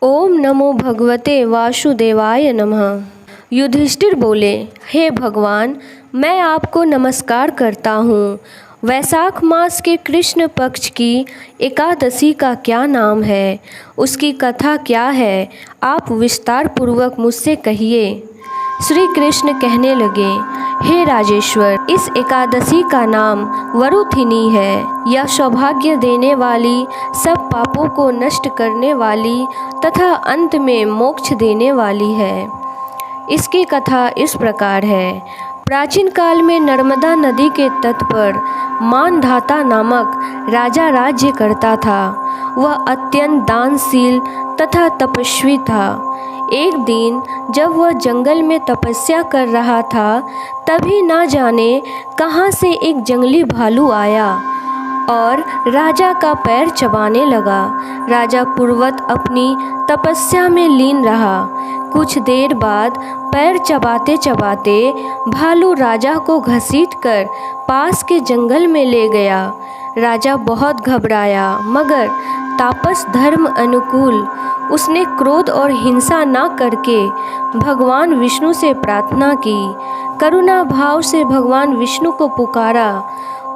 ओम नमो भगवते वासुदेवाय नमः। युधिष्ठिर बोले, हे भगवान, मैं आपको नमस्कार करता हूँ। वैशाख मास के कृष्ण पक्ष की एकादशी का क्या नाम है, उसकी कथा क्या है, आप विस्तार पूर्वक मुझसे कहिए। श्री कृष्ण कहने लगे, हे राजेश्वर, इस एकादशी का नाम वरुथिनी है। यह सौभाग्य देने वाली, सब पापों को नष्ट करने वाली तथा अंत में मोक्ष देने वाली है। इसकी कथा इस प्रकार है। प्राचीन काल में नर्मदा नदी के तट पर मानधाता नामक राजा राज्य करता था। वह अत्यंत दानशील तथा तपस्वी था। एक दिन जब वह जंगल में तपस्या कर रहा था, तभी ना जाने कहां से एक जंगली भालू आया और राजा का पैर चबाने लगा। राजा पूर्वत अपनी तपस्या में लीन रहा। कुछ देर बाद पैर चबाते चबाते भालू राजा को घसीटकर पास के जंगल में ले गया। राजा बहुत घबराया, मगर तापस धर्म अनुकूल उसने क्रोध और हिंसा न करके भगवान विष्णु से प्रार्थना की। करुणा भाव से भगवान विष्णु को पुकारा।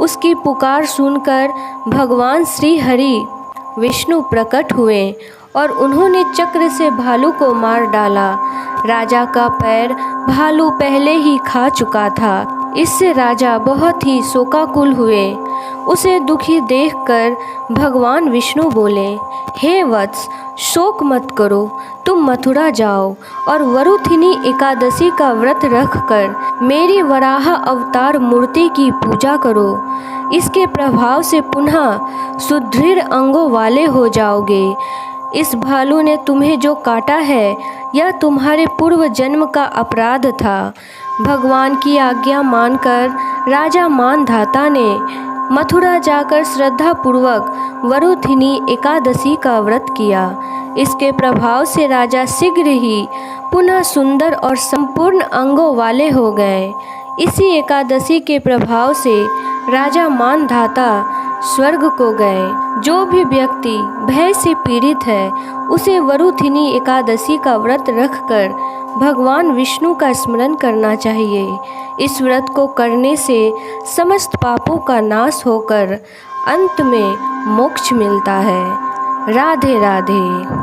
उसकी पुकार सुनकर भगवान श्री हरि विष्णु प्रकट हुए और उन्होंने चक्र से भालू को मार डाला। राजा का पैर भालू पहले ही खा चुका था। इससे राजा बहुत ही शोकाकुल हुए। उसे दुखी देखकर भगवान विष्णु बोले, हे वत्स, शोक मत करो, तुम मथुरा जाओ और वरुथिनी एकादशी का व्रत रखकर मेरी वराह अवतार मूर्ति की पूजा करो। इसके प्रभाव से पुनः सुदृढ़ अंगों वाले हो जाओगे। इस भालू ने तुम्हें जो काटा है, यह तुम्हारे पूर्व जन्म का अपराध था। भगवान की आज्ञा मानकर राजा मानधाता ने मथुरा जाकर श्रद्धापूर्वक वरुथिनी एकादशी का व्रत किया। इसके प्रभाव से राजा शीघ्र ही पुनः सुंदर और संपूर्ण अंगों वाले हो गए। इसी एकादशी के प्रभाव से राजा मानधाता स्वर्ग को गए। जो भी व्यक्ति भय से पीड़ित है, उसे वरुथिनी एकादशी का व्रत रखकर भगवान विष्णु का स्मरण करना चाहिए। इस व्रत को करने से समस्त पापों का नाश होकर अंत में मोक्ष मिलता है। राधे राधे।